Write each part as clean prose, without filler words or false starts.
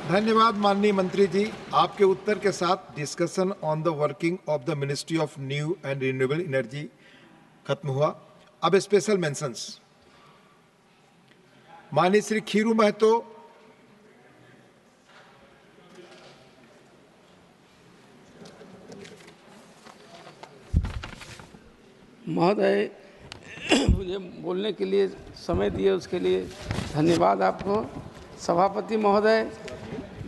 धन्यवाद माननीय मंत्री जी। आपके उत्तर के साथ discussion on the working of the ministry of new and renewable energy खत्म हुआ। अब स्पेशल मेंशंस। माननीय श्री खीरू महतो, महोदय, मुझे बोलने के लिए समय दिए उसके लिए धन्यवाद आपको। सभापति महोदय,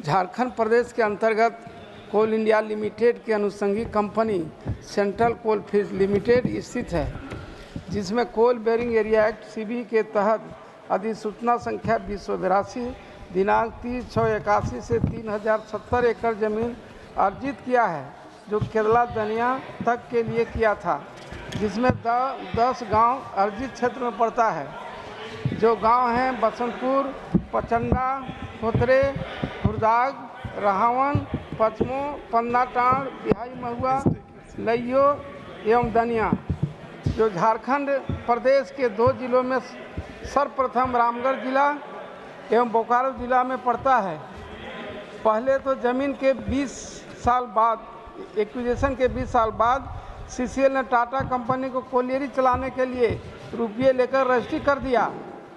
झारखंड प्रदेश के अंतर्गत कोल इंडिया लिमिटेड की अनुषंगी company central coal field limited स्थित है, जिसमें coal bearing area act CB के तहत अधिसूचना संख्या 2082 दिनांक 30/6/81 से 3070 एकड़ जमीन अर्जित किया है, जो केरला दनिया तक के लिए किया था, जिसमें 10 गांव अर्जित क्षेत्र में पड़ता है। जो गांव हैं बसंतपुर, पचंडा, खोतरे, खुरदाग, रहावन, पचमो, पन्नाटांड़, बिहाई महुआ, लइयो एवं दनिया, जो झारखंड प्रदेश के 2 जिलों में सर्वप्रथम रामगढ़ जिला एवं बोकारो जिला में पड़ता है। पहले तो जमीन के 20 साल बाद, एक्विजिशन के 20 साल बाद सीसीएल ने टाटा कंपनी को कोलियरी चलाने के लिए रुपये लेकर रजिस्ट्री कर दिया,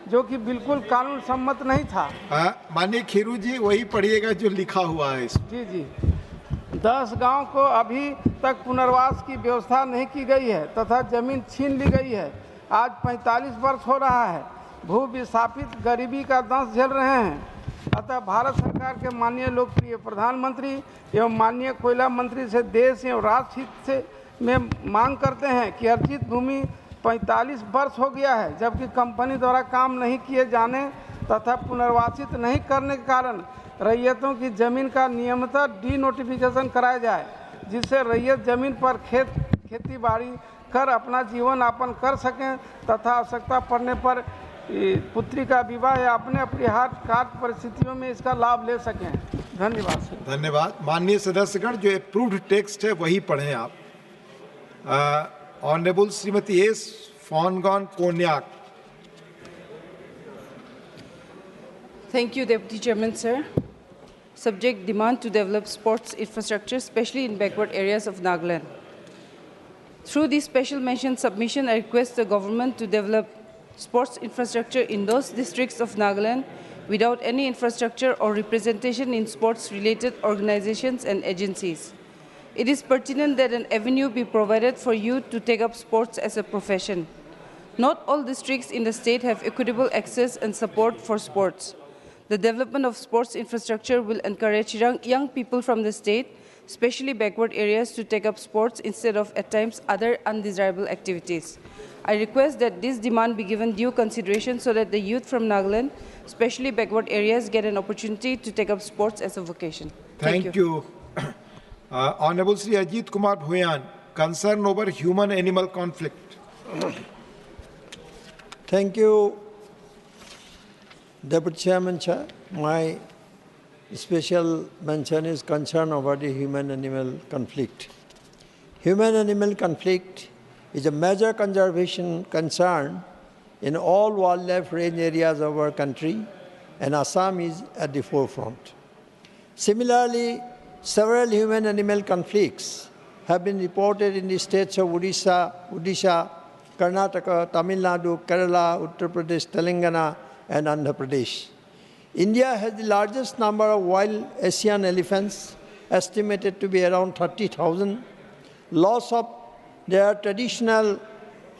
जो कि बिल्कुल कानून सम्मत नहीं था। माननीय खीरू जी, वही पढ़िएगा जो लिखा हुआ है। जी। 10 गांव को अभी तक पुनर्वास की व्यवस्था नहीं की गई है तथा जमीन छीन ली गई है। आज 45 वर्ष हो रहा है, भू विस्थापित गरीबी का दंश झेल रहे हैं। अतः भारत सरकार के माननीय लोकप्रिय प्रधानमंत्री एवं माननीय कोयला मंत्री से देश एवं राष्ट्र हित से में मांग करते हैं कि अर्जित भूमि 45 वर्ष हो गया है, जबकि कंपनी द्वारा काम नहीं किए जाने तथा पुनर्वासित नहीं करने के कारण रैयतों की जमीन का नियमित डी नोटिफिकेशन कराया जाए, जिससे रैयत जमीन पर खेती बाड़ी कर अपना जीवन यापन कर सकें तथा आवश्यकता पड़ने पर पुत्री का विवाह या अपने अपरिहार्य परिस्थितियों में इसका लाभ ले सकें। धन्यवाद। धन्यवाद। माननीय सदस्यगण, जो अप्रूव्ड टेक्स्ट है वही पढ़ें आप। Honourable Shrimati S Phangnon Konyak. Thank you, Deputy Chairman, sir. Subject: demand to develop sports infrastructure, especially in backward areas of Nagaland. Through this special mention submission, I request the government to develop sports infrastructure in those districts of Nagaland without any infrastructure or representation in sports-related organizations and agencies. It is pertinent that an avenue be provided for youth to take up sports as a profession. Not all districts in the state have equitable access and support for sports. The development of sports infrastructure will encourage young people from the state, especially backward areas, to take up sports instead of, at times, other undesirable activities. I request that this demand be given due consideration so that the youth from Nagaland, especially backward areas, get an opportunity to take up sports as a vocation. Thank you. Honorable Sri Ajit Kumar Bhuyan, concern over human-animal conflict. Thank you, Deputy Chairman, Sir. My special mention is concern over the human-animal conflict. Human-animal conflict is a major conservation concern in all wildlife range areas of our country, and Assam is at the forefront. Similarly, several human-animal conflicts have been reported in the states of Odisha, Karnataka, Tamil Nadu, Kerala, Uttar Pradesh, Telangana, and Andhra Pradesh. India has the largest number of wild Asian elephants, estimated to be around 30,000. Loss of their traditional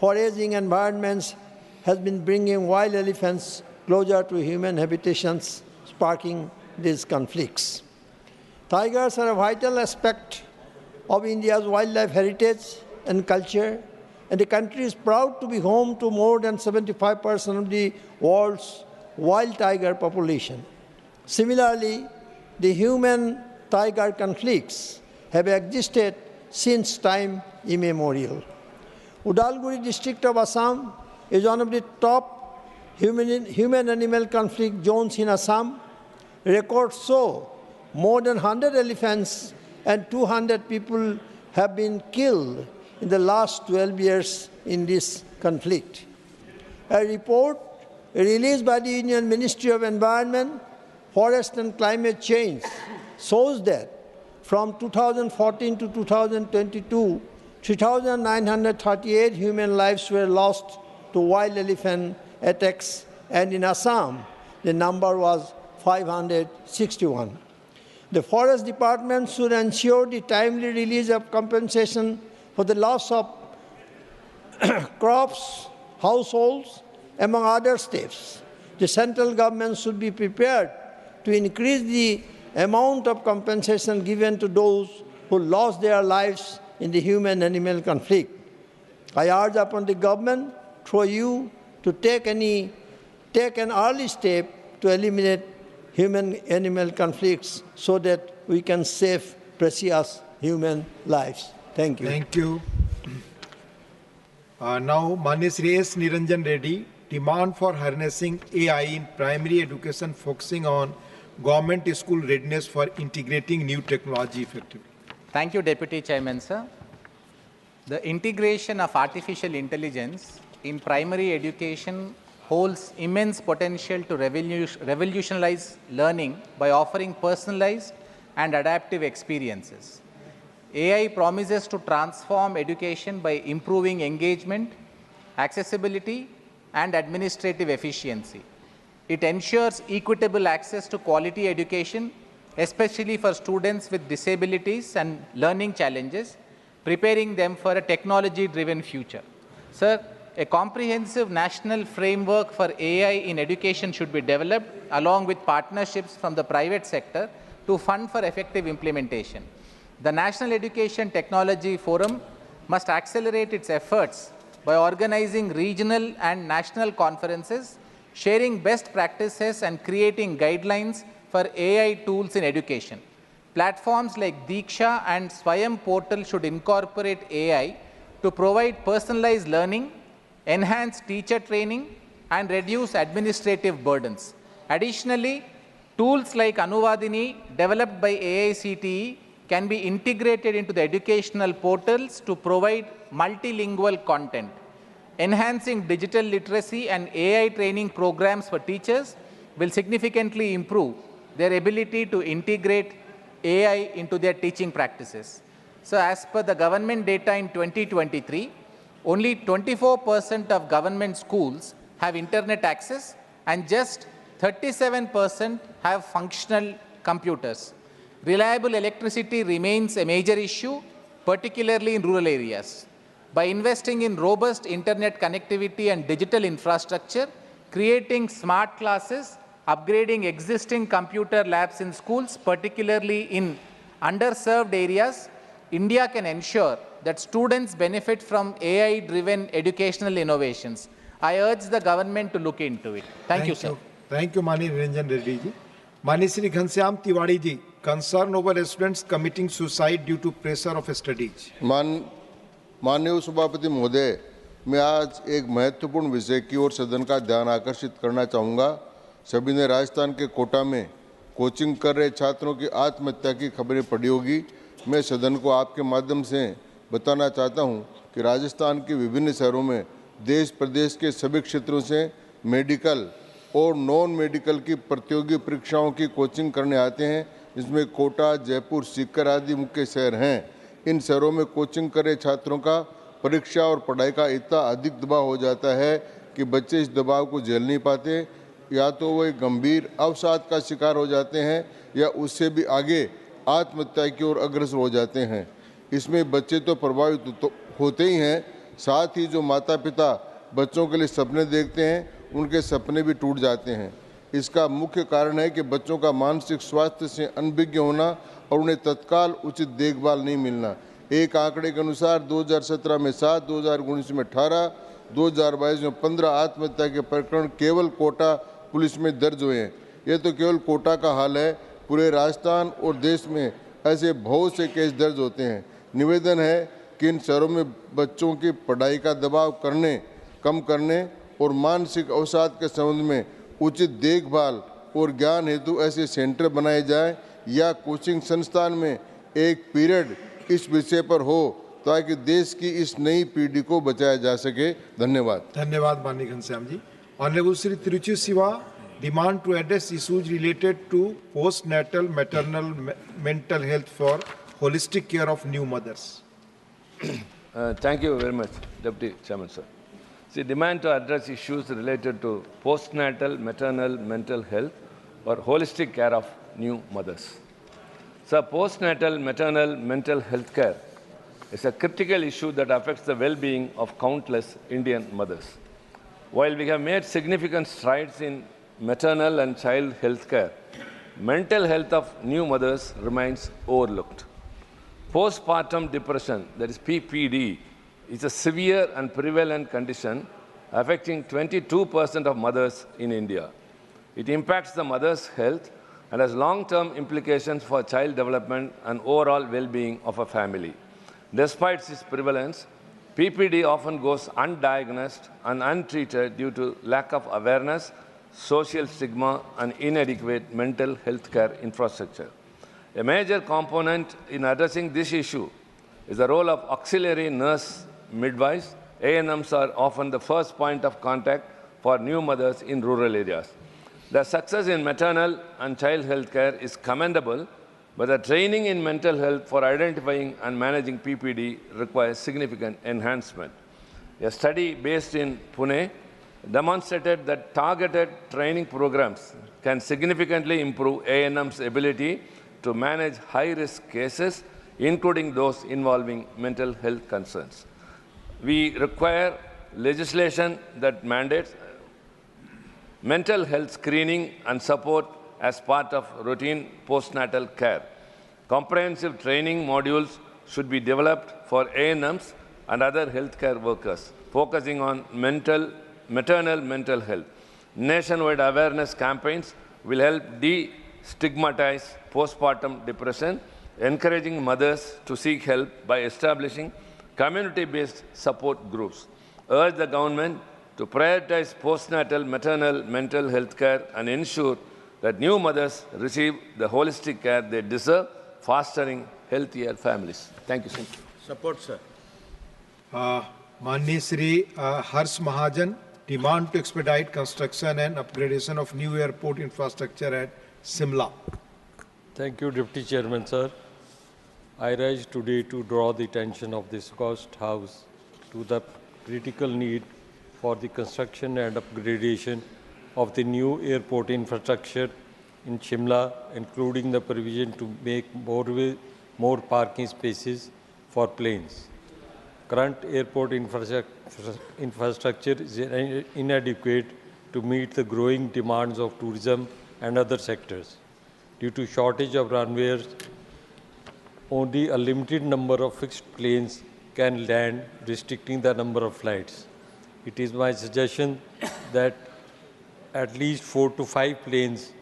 foraging environments has been bringing wild elephants closer to human habitations, sparking these conflicts. Tigers are a vital aspect of India's wildlife heritage and culture, and the country is proud to be home to more than 75% of the world's wild tiger population. Similarly, the human-tiger conflicts have existed since time immemorial. Udalguri district of Assam is one of the top human-animal conflict zones in Assam. Records show more than 100 elephants and 200 people have been killed in the last 12 years in this conflict. A report released by the Union Ministry of Environment, Forest and Climate Change shows that from 2014 to 2022, 3,938 human lives were lost to wild elephant attacks, and in Assam, the number was 561. The Forest Department should ensure the timely release of compensation for the loss of crops, households, among other steps. The central government should be prepared to increase the amount of compensation given to those who lost their lives in the human-animal conflict. I urge upon the government, through you, to take an early step to eliminate human-animal conflicts so that we can save precious human lives. Thank you. Thank you. Now, Manya Shri S. Niranjan Reddy, demand for harnessing AI in primary education focusing on government school readiness for integrating new technology effectively. Thank you, Deputy Chairman, sir. The integration of artificial intelligence in primary education holds immense potential to revolutionize learning by offering personalized and adaptive experiences. AI promises to transform education by improving engagement, accessibility, and administrative efficiency. It ensures equitable access to quality education, especially for students with disabilities and learning challenges, preparing them for a technology-driven future. Sir, a comprehensive national framework for AI in education should be developed along with partnerships from the private sector to fund for effective implementation. The National Education Technology Forum must accelerate its efforts by organizing regional and national conferences, sharing best practices and creating guidelines for AI tools in education. Platforms like Diksha and Swayam portal should incorporate AI to provide personalized learning, enhance teacher training, and reduce administrative burdens. Additionally, tools like Anuvadini, developed by AICTE, can be integrated into the educational portals to provide multilingual content. Enhancing digital literacy and AI training programs for teachers will significantly improve their ability to integrate AI into their teaching practices. So as per the government data in 2023, only 24% of government schools have internet access and just 37% have functional computers. Reliable electricity remains a major issue, particularly in rural areas. By investing in robust internet connectivity and digital infrastructure, creating smart classes, upgrading existing computer labs in schools, particularly in underserved areas, India can ensure that students benefit from AI-driven educational innovations. I urge the government to look into it. Thank you, sir. Thank you, Mani Niranjan Reddy ji. Mani Shri Ghanshyam Tiwari ji, concern over students committing suicide due to pressure of studies. माननीय सभापति महोदय, मैं आज एक महत्वपूर्ण विषय की ओर सदन का ध्यान आकर्षित करना चाहूँगा। सभी ने राजस्थान के कोटा में कोचिंग कर रहे छात्रों की आत्महत्या की खबरें पढ़ी होगी। मैं सदन को आपके माध्यम से बताना चाहता हूं कि राजस्थान के विभिन्न शहरों में देश प्रदेश के सभी क्षेत्रों से मेडिकल और नॉन मेडिकल की प्रतियोगी परीक्षाओं की कोचिंग करने आते हैं। इसमें कोटा, जयपुर, सीकर आदि मुख्य शहर हैं। इन शहरों में कोचिंग कर रहे छात्रों का परीक्षा और पढ़ाई का इतना अधिक दबाव हो जाता है कि बच्चे इस दबाव को झेल नहीं पाते, या तो वे गंभीर अवसाद का शिकार हो जाते हैं या उससे भी आगे आत्महत्या की ओर अग्रसर हो जाते हैं। इसमें बच्चे तो प्रभावित तो होते ही हैं, साथ ही जो माता पिता बच्चों के लिए सपने देखते हैं उनके सपने भी टूट जाते हैं। इसका मुख्य कारण है कि बच्चों का मानसिक स्वास्थ्य से अनभिज्ञ होना और उन्हें तत्काल उचित देखभाल नहीं मिलना। एक आंकड़े के अनुसार 2017 में 7, 2019 में 18, 2022 में 15 आत्महत्या के प्रकरण केवल कोटा पुलिस में दर्ज हुए हैं। ये तो केवल कोटा का हाल है, पूरे राजस्थान और देश में ऐसे बहुत से केस दर्ज होते हैं। निवेदन है कि इन शहरों में बच्चों की पढ़ाई का दबाव कम करने और मानसिक अवसाद के संबंध में उचित देखभाल और ज्ञान हेतु ऐसे सेंटर बनाए जाएं या कोचिंग संस्थान में एक पीरियड इस विषय पर हो ताकि देश की इस नई पीढ़ी को बचाया जा सके। धन्यवाद। धन्यवाद माननीय Ghanshyam ji. Honorable Sri Tiruchi Siva demand to address issues related to postnatal maternal mental health for holistic care of new mothers. Thank you very much, Deputy Chairman, sir. See, demand to address issues related to postnatal maternal mental health or holistic care of new mothers. So, postnatal maternal mental health care is a critical issue that affects the well-being of countless Indian mothers. While we have made significant strides in maternal and child health care, mental health of new mothers remains overlooked. Postpartum depression, that is PPD, is a severe and prevalent condition affecting 22% of mothers in India. It impacts the mother's health and has long-term implications for child development and overall well-being of a family. Despite its prevalence, PPD often goes undiagnosed and untreated due to lack of awareness, social stigma, and inadequate mental health care infrastructure. A major component in addressing this issue is the role of auxiliary nurse midwives. ANMs are often the first point of contact for new mothers in rural areas. The success in maternal and child health care is commendable, but the training in mental health for identifying and managing PPD requires significant enhancement. A study based in Pune demonstrated that targeted training programs can significantly improve ANM's ability to manage high-risk cases, including those involving mental health concerns. We require legislation that mandates mental health screening and support as part of routine postnatal care. Comprehensive training modules should be developed for ANMs and other healthcare workers, focusing on maternal mental health. Nationwide awareness campaigns will help destigmatize postpartum depression, encouraging mothers to seek help by establishing community-based support groups. Urge the government to prioritize postnatal maternal mental health care and ensure that new mothers receive the holistic care they deserve, fostering healthier families. Thank you, sir. Support, sir. Manni Sri Harsh Mahajan demand to expedite construction and upgradation of new airport infrastructure at Simla. Thank you, Deputy Chairman, sir. I rise today to draw the attention of this August House to the critical need for the construction and upgradation of the new airport infrastructure in Shimla, including the provision to make more parking spaces for planes. Current airport infrastructure is inadequate to meet the growing demands of tourism and other sectors. Due to shortage of runways, only a limited number of fixed planes can land, restricting the number of flights. It is my suggestion that at least 4 to 5 planes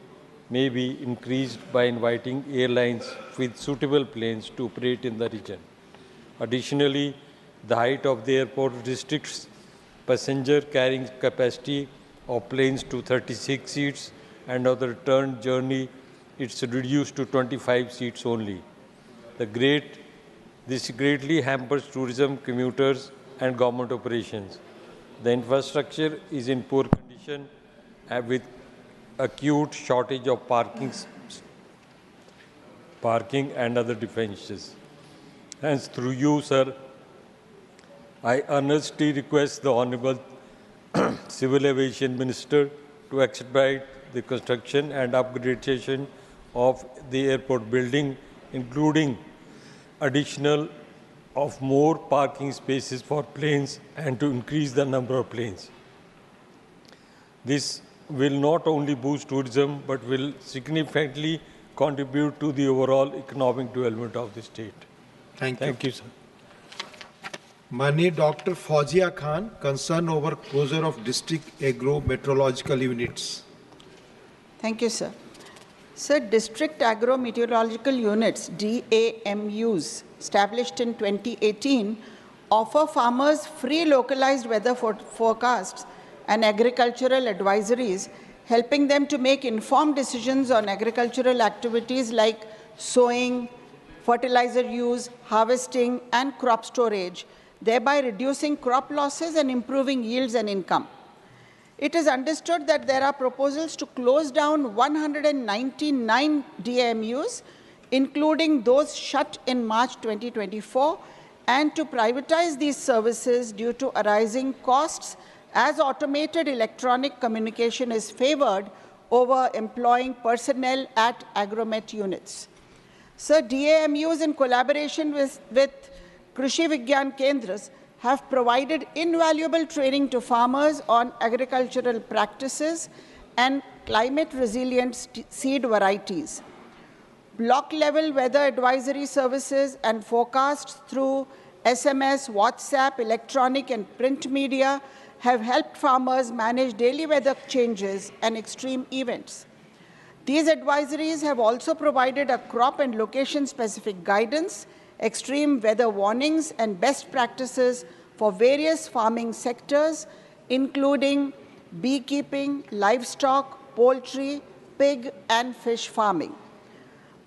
may be increased by inviting airlines with suitable planes to operate in the region. Additionally, the height of the airport restricts passenger carrying capacity of planes to 36 seats, and on the return journey, it's reduced to 25 seats only. This greatly hampers tourism, commuters, and government operations. The infrastructure is in poor condition with acute shortage of parking and other deficiencies. Hence, through you, sir, I earnestly request the Honorable Civil Aviation Minister to expedite the construction and upgradation of the airport building, including additional of more parking spaces for planes and to increase the number of planes. This will not only boost tourism but will significantly contribute to the overall economic development of the state. Thank you. Thank you, sir. Mani Dr. Fauzia Khan, concern over closure of district agro-meteorological units. Thank you, sir. Sir, District Agro-Meteorological Units, DAMUs, established in 2018, offer farmers free localized weather forecasts and agricultural advisories, helping them to make informed decisions on agricultural activities like sowing, fertilizer use, harvesting, and crop storage, thereby reducing crop losses and improving yields and income. It is understood that there are proposals to close down 199 DAMUs, including those shut in March 2024, and to privatize these services due to arising costs as automated electronic communication is favored over employing personnel at Agromet units. Sir, DAMUs in collaboration with Krishi Vigyan Kendras have provided invaluable training to farmers on agricultural practices and climate-resilient seed varieties. Block-level weather advisory services and forecasts through SMS, WhatsApp, electronic and print media have helped farmers manage daily weather changes and extreme events. These advisories have also provided a crop and location-specific guidance, extreme weather warnings, and best practices for various farming sectors, including beekeeping, livestock, poultry, pig, and fish farming.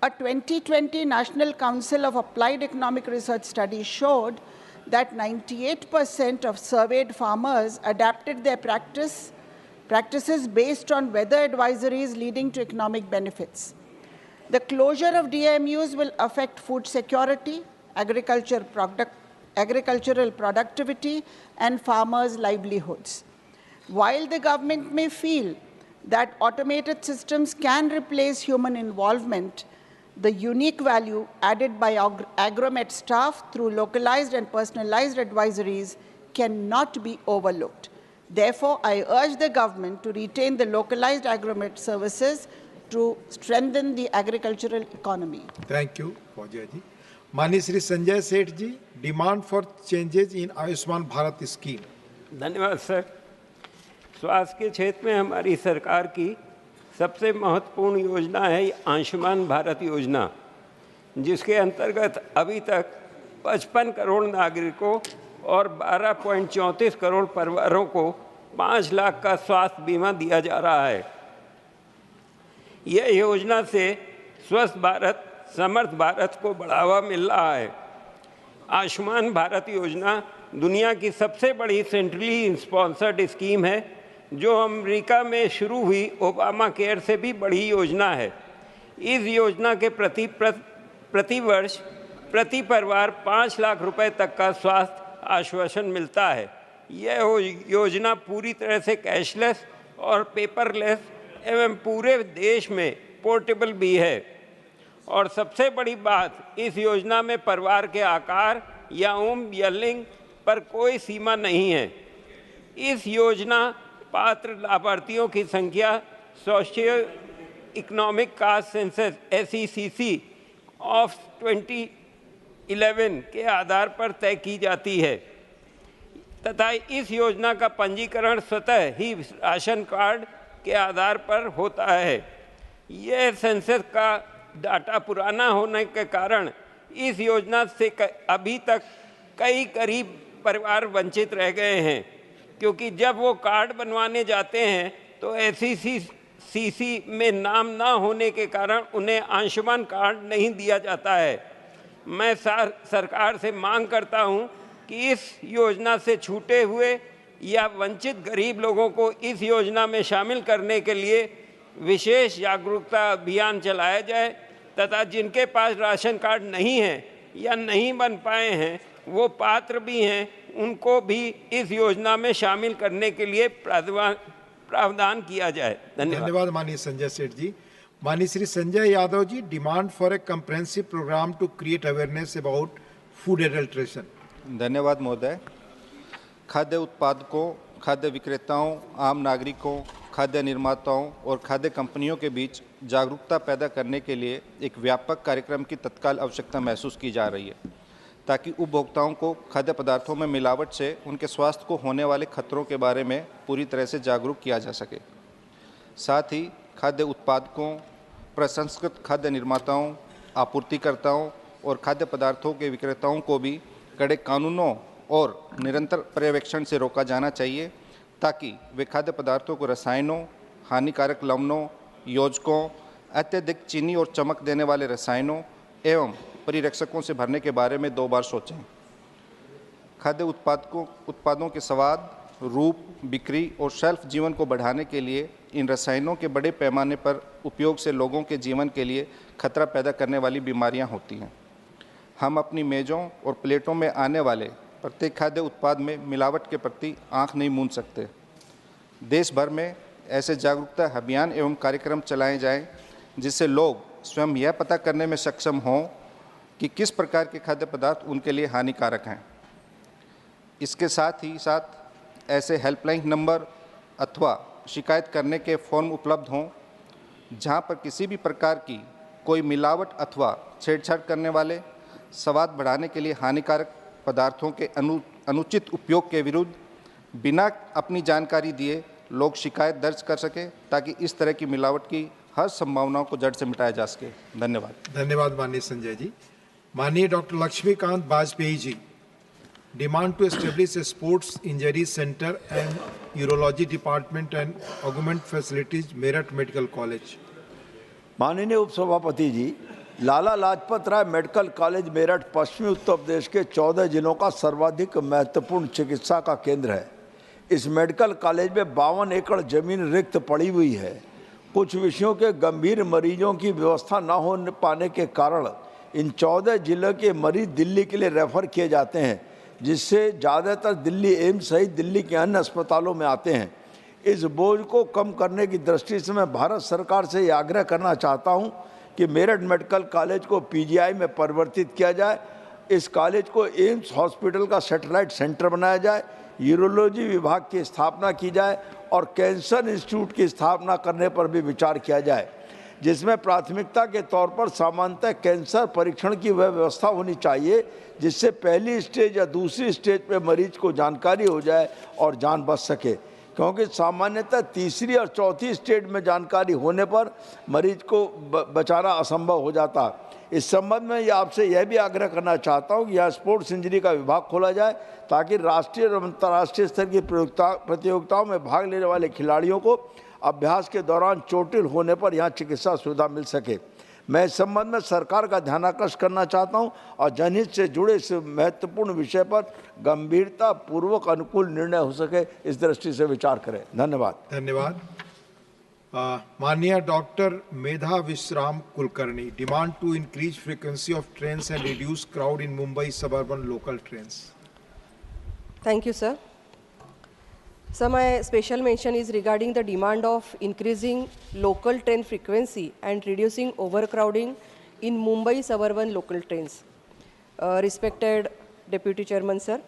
A 2020 National Council of Applied Economic Research study showed that 98% of surveyed farmers adapted their practices based on weather advisories, leading to economic benefits. The closure of DAMUs will affect food security, agricultural productivity, and farmers' livelihoods. While the government may feel that automated systems can replace human involvement, the unique value added by Agromet staff through localized and personalized advisories cannot be overlooked. Therefore, I urge the government to retain the localized Agromet services to strengthen the agricultural economy. Thank you, Fauziya ji. माननीय Shri Sanjay Seth ji, demand for changes in Ayushman Bharat scheme. धन्यवाद sir. स्वास्थ्य के क्षेत्र में हमारी सरकार की सबसे महत्वपूर्ण योजना है आयुष्मान भारत योजना, जिसके अंतर्गत अभी तक 55 करोड़ नागरिकों और 12.34 करोड़ परिवारों को 5 लाख का स्वास्थ्य बीमा दिया जा रहा है। यह योजना से स्वस्थ भारत, समर्थ भारत को बढ़ावा मिल रहा है। आयुष्मान भारत योजना दुनिया की सबसे बड़ी सेंट्रली स्पॉन्सर्ड स्कीम है, जो अमेरिका में शुरू हुई ओबामा केयर से भी बड़ी योजना है। इस योजना के प्रति वर्ष प्रति परिवार 5 लाख रुपए तक का स्वास्थ्य आश्वासन मिलता है। यह योजना पूरी तरह से कैशलेस और पेपरलेस एवं पूरे देश में पोर्टेबल भी है। और सबसे बड़ी बात, इस योजना में परिवार के आकार या उम्र या लिंग पर कोई सीमा नहीं है। इस योजना पात्र लाभार्थियों की संख्या socio economic caste census SECC of 2011 के आधार पर तय की जाती है तथा इस योजना का पंजीकरण स्वतः ही राशन कार्ड के आधार पर होता है। यह सेंसस का डाटा पुराना होने के कारण इस योजना से अभी तक कई गरीब परिवार वंचित रह गए हैं, क्योंकि जब वो कार्ड बनवाने जाते हैं तो SECC में नाम ना होने के कारण उन्हें आयुष्मान कार्ड नहीं दिया जाता है। मैं सरकार से मांग करता हूं कि इस योजना से छूटे हुए या वंचित गरीब लोगों को इस योजना में शामिल करने के लिए विशेष जागरूकता अभियान चलाया जाए तथा जिनके पास राशन कार्ड नहीं है या नहीं बन पाए हैं, वो पात्र भी हैं, उनको भी इस योजना में शामिल करने के लिए प्रावधान किया जाए। धन्यवाद माननीय संजय सेठ जी। माननीय Shri Sanjay Yadav ji, demand for a comprehensive programme to create awareness about food adulteration. धन्यवाद महोदय। खाद्य उत्पादकों, खाद्य विक्रेताओं, आम नागरिकों, खाद्य निर्माताओं और खाद्य कंपनियों के बीच जागरूकता पैदा करने के लिए एक व्यापक कार्यक्रम की तत्काल आवश्यकता महसूस की जा रही है, ताकि उपभोक्ताओं को खाद्य पदार्थों में मिलावट से उनके स्वास्थ्य को होने वाले खतरों के बारे में पूरी तरह से जागरूक किया जा सके। साथ ही खाद्य उत्पादकों, प्रसंस्कृत खाद्य निर्माताओं, आपूर्तिकर्ताओं और खाद्य पदार्थों के विक्रेताओं को भी कड़े कानूनों और निरंतर पर्यवेक्षण से रोका जाना चाहिए, ताकि वे खाद्य पदार्थों को रसायनों, हानिकारक लवणों, योजकों, अत्यधिक चीनी और चमक देने वाले रसायनों एवं परिरक्षकों से भरने के बारे में 2 बार सोचें। खाद्य उत्पादों के स्वाद, रूप, बिक्री और शेल्फ जीवन को बढ़ाने के लिए इन रसायनों के बड़े पैमाने पर उपयोग से लोगों के जीवन के लिए खतरा पैदा करने वाली बीमारियां होती हैं। हम अपनी मेज़ों और प्लेटों में आने वाले प्रत्येक खाद्य उत्पाद में मिलावट के प्रति आंख नहीं मूंद सकते। देश भर में ऐसे जागरूकता अभियान एवं कार्यक्रम चलाए जाएं जिससे लोग स्वयं यह पता करने में सक्षम हों कि किस प्रकार के खाद्य पदार्थ उनके लिए हानिकारक हैं। इसके साथ ही साथ ऐसे हेल्पलाइन नंबर अथवा शिकायत करने के फॉर्म उपलब्ध हों जहां पर किसी भी प्रकार की कोई मिलावट अथवा छेड़छाड़ करने वाले, स्वाद बढ़ाने के लिए हानिकारक पदार्थों के अनुचित उपयोग के विरुद्ध बिना अपनी जानकारी दिए लोग शिकायत दर्ज कर सकें, ताकि इस तरह की मिलावट की हर संभावनाओं को जड़ से मिटाया जा सके। धन्यवाद। धन्यवाद माननीय संजय जी। माननीय doctor Laxmikant Vajpayee ji, demand to establish a sports injury centre and urology department and augment facilities Meerut medical college. माननीय उपसभापति जी, लाला लाजपत राय मेडिकल कॉलेज मेरठ पश्चिमी उत्तर प्रदेश के 14 जिलों का सर्वाधिक महत्वपूर्ण चिकित्सा का केंद्र है। इस मेडिकल कॉलेज में 52 एकड़ जमीन रिक्त पड़ी हुई है। कुछ विषयों के गंभीर मरीजों की व्यवस्था न हो पाने के कारण इन 14 जिलों के मरीज दिल्ली के लिए रेफर किए जाते हैं, जिससे ज़्यादातर दिल्ली एम्स सहित दिल्ली के अन्य अस्पतालों में आते हैं। इस बोझ को कम करने की दृष्टि से मैं भारत सरकार से यह आग्रह करना चाहता हूं कि मेरठ मेडिकल कॉलेज को पीजीआई में परिवर्तित किया जाए। इस कॉलेज को एम्स हॉस्पिटल का सैटेलाइट सेंटर बनाया जाए, यूरोलॉजी विभाग की स्थापना की जाए और कैंसर इंस्टीट्यूट की स्थापना करने पर भी विचार किया जाए, जिसमें प्राथमिकता के तौर पर सामान्यतः कैंसर परीक्षण की वह व्यवस्था होनी चाहिए जिससे पहली स्टेज या दूसरी स्टेज पे मरीज को जानकारी हो जाए और जान बच सके, क्योंकि सामान्यतः तीसरी और चौथी स्टेज में जानकारी होने पर मरीज को बचाना असंभव हो जाता। इस संबंध में आपसे यह भी आग्रह करना चाहता हूं कि यहाँ स्पोर्ट्स इंजरी का विभाग खोला जाए, ताकि राष्ट्रीय और अंतर्राष्ट्रीय स्तर की प्रतियोगिताओं में भाग लेने वाले खिलाड़ियों को अभ्यास के दौरान चोटिल होने पर यहाँ चिकित्सा सुविधा मिल सके। मैं इस संबंध में सरकार का ध्यान आकर्षित करना चाहता हूं और जनहित से जुड़े इस महत्वपूर्ण विषय पर गंभीरता पूर्वक अनुकूल निर्णय हो सके, इस दृष्टि से विचार करें। धन्यवाद। धन्यवाद। माननीय doctor Medha Vishram Kulkarni, demand to increase frequency of trains and reduce crowd in Mumbai suburban local trains. Thank you, sir. So my special mention is regarding the demand of increasing local train frequency and reducing overcrowding in Mumbai suburban local trains. Respected Deputy Chairman, sir,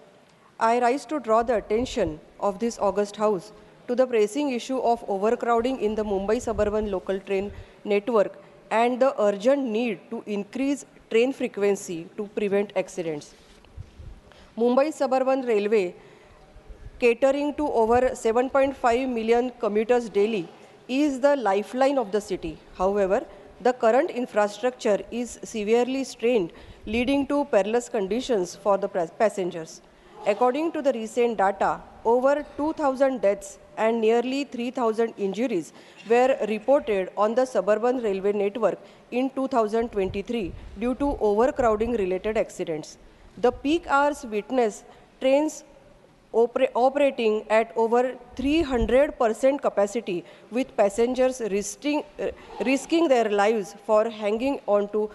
I rise to draw the attention of this august House to the pressing issue of overcrowding in the Mumbai suburban local train network and the urgent need to increase train frequency to prevent accidents. Mumbai Suburban Railway, catering to over 7.5 million commuters daily, is the lifeline of the city. However, the current infrastructure is severely strained, leading to perilous conditions for the passengers. According to the recent data, over 2,000 deaths and nearly 3,000 injuries were reported on the suburban railway network in 2023 due to overcrowding related accidents. The peak hours witness trains operating at over 300% capacity, with passengers risking their lives for hanging onto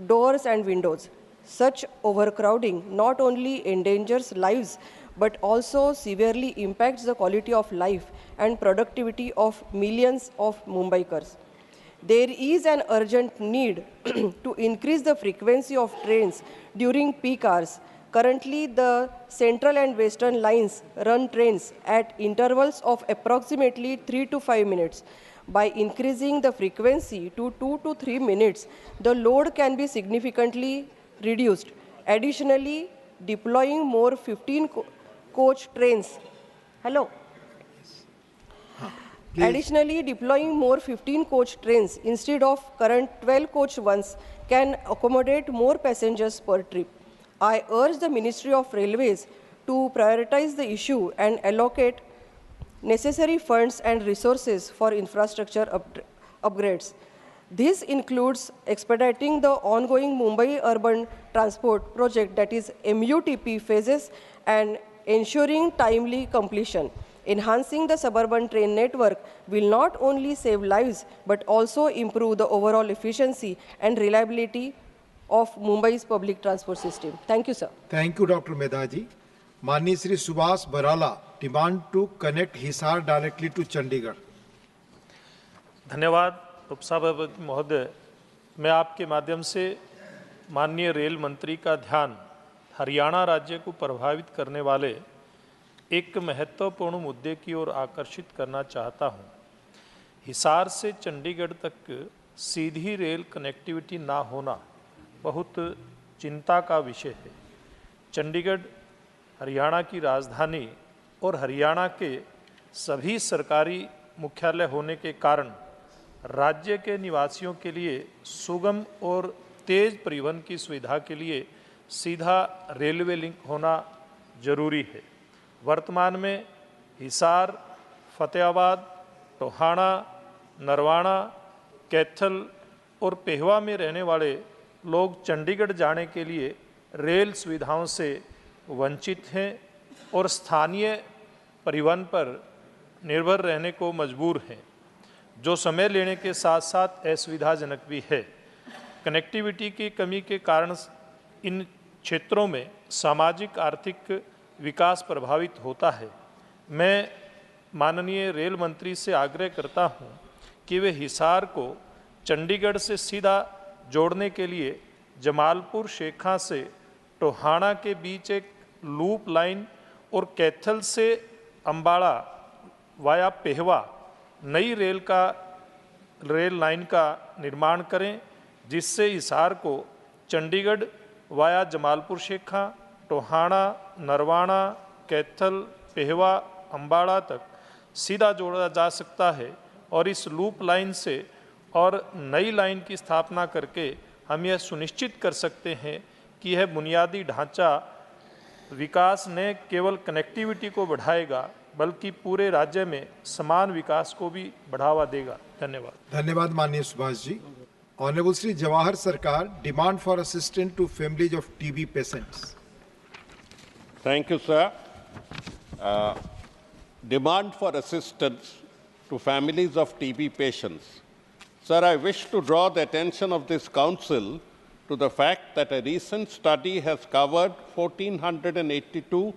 doors and windows. Such overcrowding not only endangers lives but also severely impacts the quality of life and productivity of millions of Mumbaikars. There is an urgent need to increase the frequency of trains during peak hours. Currently, the central and western lines run trains at intervals of approximately 3 to 5 minutes. By increasing the frequency to 2 to 3 minutes, the load can be significantly reduced. Additionally, deploying more 15-coach trains. Hello. Additionally, deploying more 15-coach trains instead of current 12-coach ones can accommodate more passengers per trip. I urge the Ministry of Railways to prioritize the issue and allocate necessary funds and resources for infrastructure upgrades. This includes expediting the ongoing Mumbai Urban Transport Project, that is MUTP phases, and ensuring timely completion. Enhancing the suburban train network will not only save lives but also improve the overall efficiency and reliability of Mumbai's public transport system. Thank you, sir. Thank you, Dr. Medhaji. Mani Shri Subhas Barala demand to connect Hisar directly to Chandigarh. धन्यवाद उपसभापति महोदय। मैं आपके माध्यम से माननीय rail मंत्री का ध्यान हरियाणा राज्य को प्रभावित करने वाले एक महत्वपूर्ण मुद्दे की ओर आकर्षित करना चाहता हूं। हिसार से चंडीगढ़ तक सीधी रेल कनेक्टिविटी ना होना बहुत चिंता का विषय है। चंडीगढ़ हरियाणा की राजधानी और हरियाणा के सभी सरकारी मुख्यालय होने के कारण राज्य के निवासियों के लिए सुगम और तेज परिवहन की सुविधा के लिए सीधा रेलवे लिंक होना जरूरी है। वर्तमान में हिसार, फतेहाबाद, टोहाना, नरवाना, कैथल और पेहवा में रहने वाले लोग चंडीगढ़ जाने के लिए रेल सुविधाओं से वंचित हैं और स्थानीय परिवहन पर निर्भर रहने को मजबूर हैं, जो समय लेने के साथ साथ असुविधाजनक भी है। कनेक्टिविटी की कमी के कारण इन क्षेत्रों में सामाजिक आर्थिक विकास प्रभावित होता है। मैं माननीय रेल मंत्री से आग्रह करता हूं कि वे हिसार को चंडीगढ़ से सीधा जोड़ने के लिए जमालपुर शेखा से टोहाना के बीच एक लूप लाइन और कैथल से अंबाड़ा वाया पेहवा नई रेल लाइन का निर्माण करें, जिससे हिसार को चंडीगढ़ वाया जमालपुर शेखा, टोहाना, नरवाना, कैथल, पेहवा, अंबाड़ा तक सीधा जोड़ा जा सकता है। और इस लूप लाइन से और नई लाइन की स्थापना करके हम यह सुनिश्चित कर सकते हैं कि यह बुनियादी ढांचा विकास न केवल कनेक्टिविटी को बढ़ाएगा बल्कि पूरे राज्य में समान विकास को भी बढ़ावा देगा। धन्यवाद। धन्यवाद माननीय Subhash ji. Honorable Shri Jawahar Sarkar demand for assistance to families of TB patients. Thank you, sir. Demand for assistance to families of TB patients. Sir, I wish to draw the attention of this council to the fact that a recent study has covered 1,482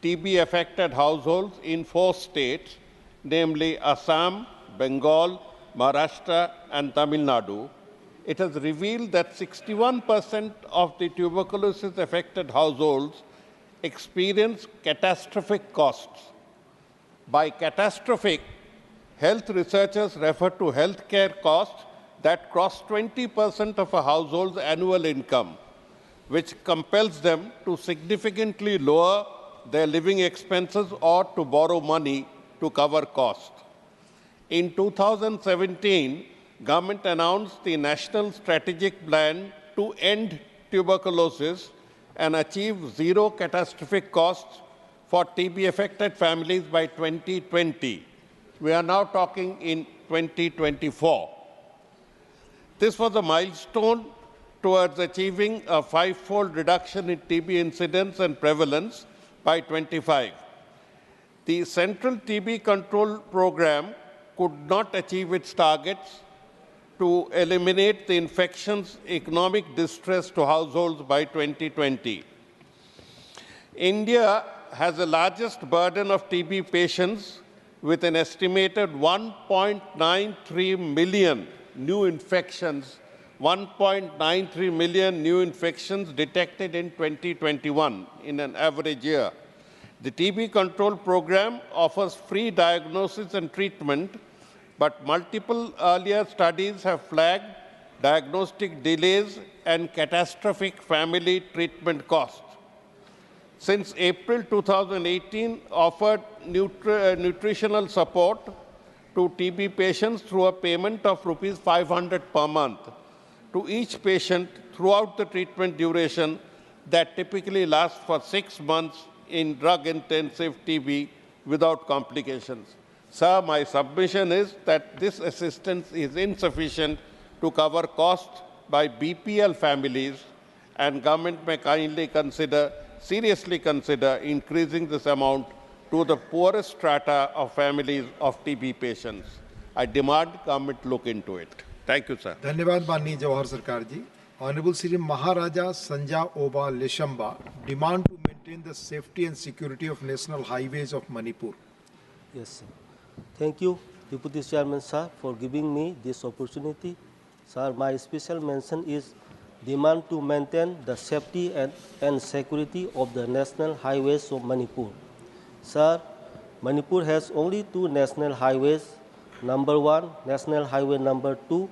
TB-affected households in 4 states, namely Assam, Bengal, Maharashtra, and Tamil Nadu. It has revealed that 61% of the tuberculosis-affected households experience catastrophic costs. By catastrophic, health researchers refer to healthcare costs that cross 20% of a household's annual income, which compels them to significantly lower their living expenses or to borrow money to cover costs. In 2017, government announced the National Strategic Plan to end tuberculosis and achieve zero catastrophic costs for TB-affected families by 2020. We are now talking in 2024. This was a milestone towards achieving a 5-fold reduction in TB incidence and prevalence by 25. The Central TB Control Program could not achieve its targets to eliminate the infection's economic distress to households by 2020. India has the largest burden of TB patients with an estimated 1.93 million new infections, 1.93 million new infections detected in 2021 in an average year. The TB control program offers free diagnosis and treatment, but multiple earlier studies have flagged diagnostic delays and catastrophic family treatment costs. Since April 2018, offered nutritional support to TB patients through a payment of Rs 500 per month to each patient throughout the treatment duration that typically lasts for 6 months in drug-intensive TB without complications. Sir, my submission is that this assistance is insufficient to cover costs by BPL families, and government may kindly consider seriously consider increasing this amount to the poorest strata of families of TB patients. I demand government look into it. Thank you, sir. धन्यवाद माननीय जवाहर सरकार जी. Honorable Sri Maharaja Sanja Oba Leshamba demand to maintain the safety and security of national highways of Manipur. Yes, sir. Thank you, Deputy Chairman, sir, for giving me this opportunity. Sir, my special mention is demand to maintain the safety and security of the national highways of Manipur. Sir, Manipur has only 2 national highways. Number 1, National Highway number 2,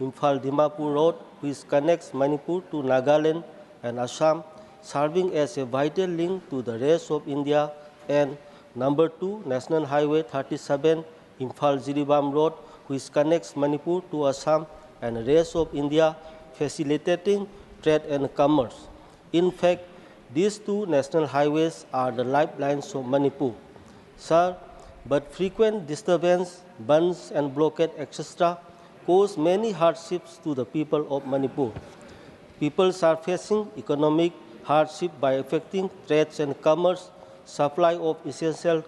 Imphal-Dimapur Road, which connects Manipur to Nagaland and Assam, serving as a vital link to the rest of India, and number 2, National Highway 37, Imphal-Jiribam Road, which connects Manipur to Assam and rest of India, facilitating trade and commerce. In fact, these 2 national highways are the lifelines of Manipur. Sir, but frequent disturbance, burns and blockade, etc., cause many hardships to the people of Manipur. People are facing economic hardship by affecting trades and commerce, supply of essential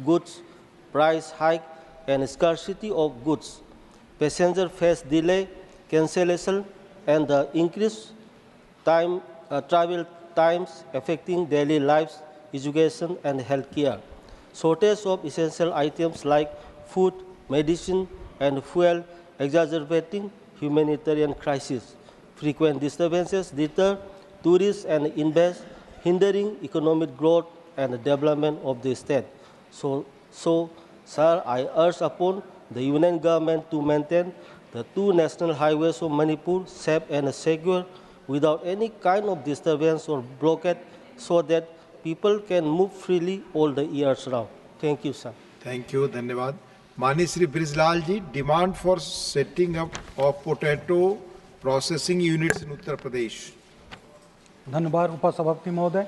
goods, price hike, and scarcity of goods. Passengers face delay, cancellation, and the increased travel times affecting daily lives, education, and health care. Shortage of essential items like food, medicine, and fuel exacerbating humanitarian crisis. Frequent disturbances deter tourists and invest, hindering economic growth and development of the state. So, sir, I urge upon the Union government to maintain the 2 national highways of Manipur safe and secure without any kind of disturbance or blockade, so that people can move freely all the years round. Thank you, sir. Thank you. धन्यवाद. माननीय Shri Brijlal ji, demand for setting up of potato processing units in Uttar Pradesh. धन्यवाद उपसभापति महोदय.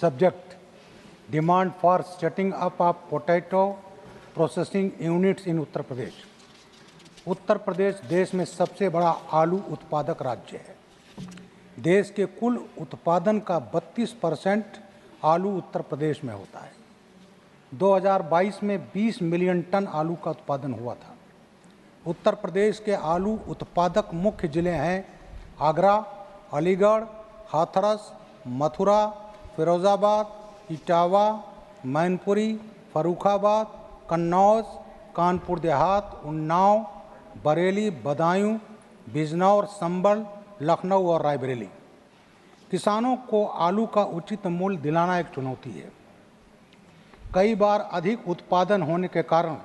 Subject demand for setting up of potato processing units in Uttar Pradesh. Uttar Pradesh देश में सबसे बड़ा आलू उत्पादक राज्य है. देश के कुल उत्पादन का 32% आलू उत्तर प्रदेश में होता है. 2022 में 20 मिलियन टन आलू का उत्पादन हुआ था. उत्तर प्रदेश के आलू उत्पादक मुख्य जिले हैं आगरा, अलीगढ़, हाथरस, मथुरा, फिरोजाबाद, इटावा, मैनपुरी, फर्रुखाबाद, कन्नौज, कानपुर देहात, उन्नाव, बरेली, बदायूं, बिजनौर, संबल, लखनऊ और रायबरेली. किसानों को आलू का उचित मूल्य दिलाना एक चुनौती है. कई बार अधिक उत्पादन होने के कारण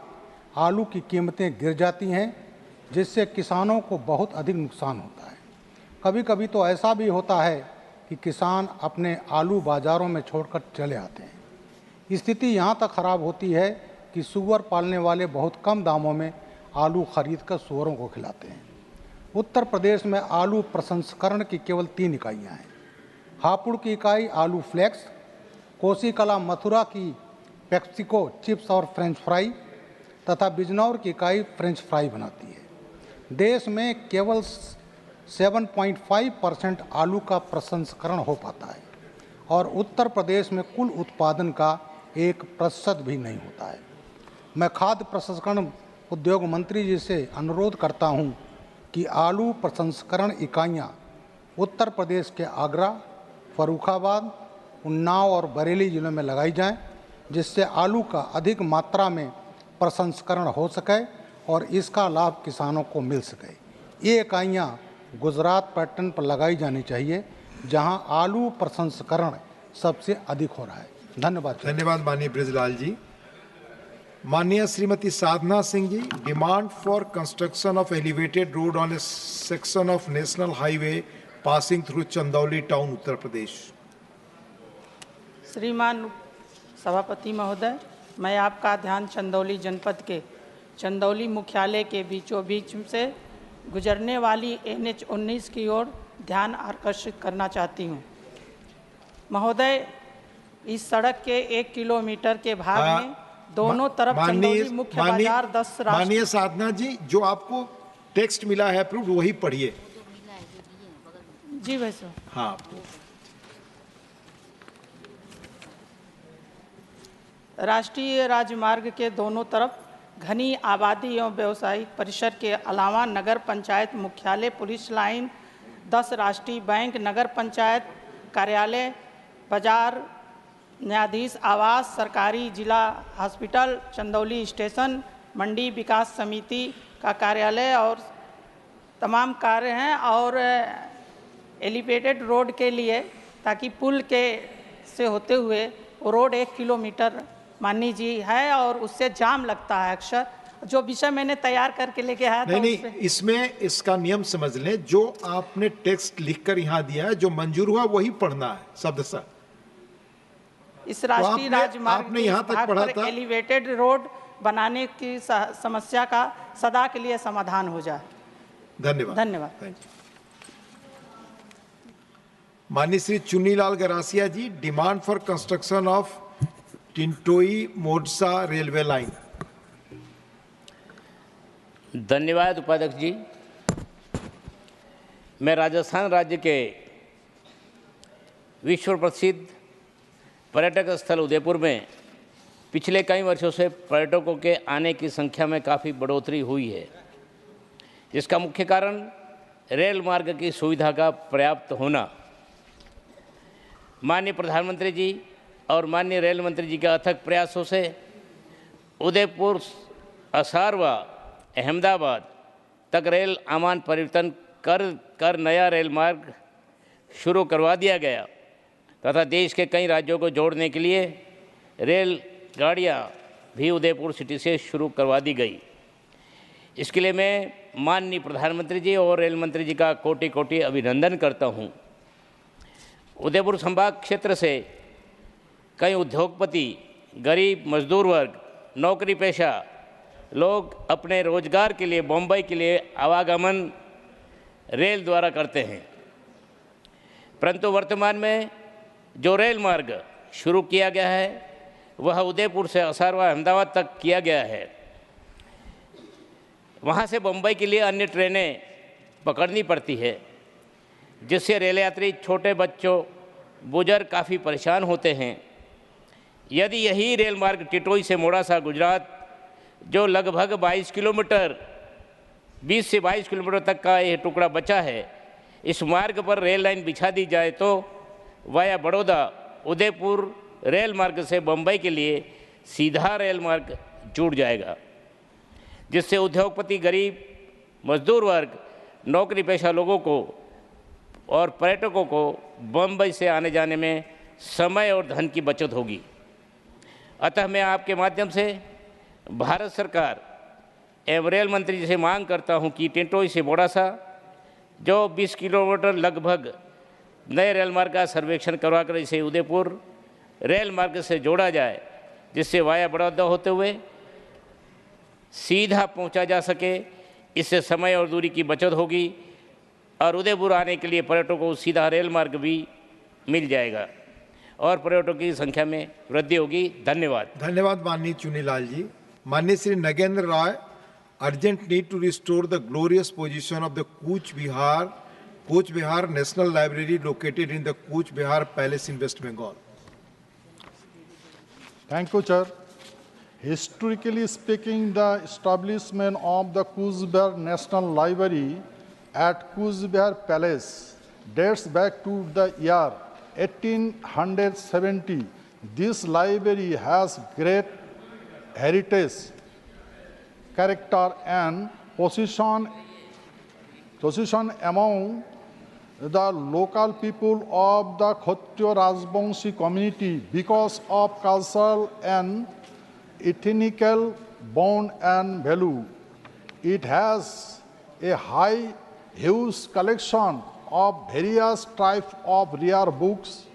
आलू की कीमतें गिर जाती हैं, जिससे किसानों को बहुत अधिक नुकसान होता है. कभी कभी तो ऐसा भी होता है कि किसान अपने आलू बाज़ारों में छोड़कर चले आते हैं. स्थिति यहाँ तक खराब होती है कि सूअर पालने वाले बहुत कम दामों में आलू खरीदकर सूअरों को खिलाते हैं. उत्तर प्रदेश में आलू प्रसंस्करण की केवल 3 इकाइयाँ हैं. हापुड़ की इकाई आलू फ्लेक्स, कोसीकला मथुरा की पेप्सिको चिप्स और फ्रेंच फ्राई तथा बिजनौर की इकाई फ्रेंच फ्राई बनाती है. देश में केवल 7.5% आलू का प्रसंस्करण हो पाता है और उत्तर प्रदेश में कुल उत्पादन का 1% भी नहीं होता है. मैं खाद्य प्रसंस्करण उद्योग मंत्री जी से अनुरोध करता हूं कि आलू प्रसंस्करण इकाइयां उत्तर प्रदेश के आगरा, फर्रुखाबाद, उन्नाव और बरेली जिलों में लगाई जाएं, जिससे आलू का अधिक मात्रा में प्रसंस्करण हो सके और इसका लाभ किसानों को मिल सके. ये इकाइयाँ गुजरात पैटर्न पर लगाई जानी चाहिए, जहां आलू प्रसंस्करण सबसे अधिक हो रहा है. धन्यवाद. धन्यवाद माननीय ब्रिजलाल जी. माननीय Shrimati Sadhana Singh ji, demand for construction of elevated road on a section of national highway passing through Chandauli town, Uttar Pradesh. श्रीमान सभापति महोदय, मैं आपका ध्यान चंदौली जनपद के चंदौली मुख्यालय के बीचों बीच से गुजरने वाली NH-19 की ओर ध्यान आकर्षित करना चाहती हूँ. महोदय, इस सड़क के 1 किलोमीटर के भाग में दोनों तरफ चंदौली मुख्य बाजार 10 राष्ट्र. माननीय साधना जी, जो आपको टेक्स्ट मिला है अप्रूव्ड वही पढ़िए. जी भाई साहब. हाँ. राष्ट्रीय राजमार्ग के दोनों तरफ घनी आबादी एवं व्यावसायिक परिसर के अलावा नगर पंचायत मुख्यालय, पुलिस लाइन, 10 राष्ट्रीय बैंक, नगर पंचायत कार्यालय, बाजार, न्यायाधीश आवास, सरकारी जिला हॉस्पिटल, चंदौली स्टेशन, मंडी विकास समिति का कार्यालय और तमाम कार्य हैं। और एलिवेटेड रोड के लिए ताकि पुल के से होते हुए वो रोड 1 किलोमीटर माननीय जी है और उससे जाम लगता है अक्सर। जो विषय मैंने तैयार करके लेके आया था नहीं, इसमें इसका नियम समझ लें। जो आपने टेक्स्ट लिखकर यहाँ दिया है, जो मंजूर हुआ वही पढ़ना है शब्द से। इस राष्ट्रीय राजमार्ग आपने यहाँ तक पढ़ा था, एलिवेटेड रोड बनाने की समस्या का सदा के लिए समाधान हो जाए। धन्यवाद। धन्यवाद। माननीय Shri Chunnilal Garasia ji, demand for construction of Tintoi Modasa railway line. धन्यवाद उपाध्यक्ष जी। मैं राजस्थान राज्य के विश्व प्रसिद्ध पर्यटक स्थल उदयपुर में पिछले कई वर्षों से पर्यटकों के आने की संख्या में काफ़ी बढ़ोतरी हुई है, जिसका मुख्य कारण रेल मार्ग की सुविधा का पर्याप्त होना। माननीय प्रधानमंत्री जी और माननीय रेल मंत्री जी के अथक प्रयासों से उदयपुर, असारवा, अहमदाबाद तक रेल आमान परिवर्तन कर नया रेल मार्ग शुरू करवा दिया गया तथा देश के कई राज्यों को जोड़ने के लिए रेल गाड़ियाँ भी उदयपुर सिटी से शुरू करवा दी गई। इसके लिए मैं माननीय प्रधानमंत्री जी और रेल मंत्री जी का कोटि कोटि अभिनंदन करता हूँ। उदयपुर संभाग क्षेत्र से कई उद्योगपति, गरीब मजदूर वर्ग, नौकरी पेशा लोग अपने रोजगार के लिए बम्बई के लिए आवागमन रेल द्वारा करते हैं, परंतु वर्तमान में जो रेल मार्ग शुरू किया गया है वह उदयपुर से असारवा, अहमदाबाद तक किया गया है। वहाँ से बम्बई के लिए अन्य ट्रेनें पकड़नी पड़ती है, जिससे रेल यात्री, छोटे बच्चों, बुजुर्ग काफ़ी परेशान होते हैं। यदि यही रेल मार्ग टिटोई से मोड़ासा, गुजरात, जो लगभग 22 किलोमीटर 20 से 22 किलोमीटर तक का यह टुकड़ा बचा है, इस मार्ग पर रेल लाइन बिछा दी जाए तो वाया बड़ौदा उदयपुर रेल मार्ग से बम्बई के लिए सीधा रेल मार्ग जुड़ जाएगा, जिससे उद्योगपति, गरीब मजदूर वर्ग, नौकरी पेशा लोगों को और पर्यटकों को बम्बई से आने जाने में समय और धन की बचत होगी। अतः मैं आपके माध्यम से भारत सरकार एवं रेल मंत्री जी से मांग करता हूं कि टिंटोई से मोड़ासा, जो 20 किलोमीटर लगभग नए रेल मार्ग का सर्वेक्षण करवाकर इसे उदयपुर रेल मार्ग से जोड़ा जाए, जिससे वाया बड़ौदा होते हुए सीधा पहुंचा जा सके। इससे समय और दूरी की बचत होगी और उदयपुर आने के लिए पर्यटकों को सीधा रेल मार्ग भी मिल जाएगा और पर्यटकों की संख्या में वृद्धि होगी। धन्यवाद। धन्यवाद माननीय चुनीलाल जी। माननीय Shri Nagendra Ray, urgent need to restore the glorious position of the Cooch Behar national library located in the Cooch Behar palace in West Bengal. Thank you, Chair. Historically speaking, the establishment of the Cooch Behar National Library at Cooch Behar Palace dates back to the year 1870. This library has great heritage, character, and position among the local people of the Kshatriya Rajbangshi community because of cultural and ethnical bond and value. It has a huge collection of various types of rare books,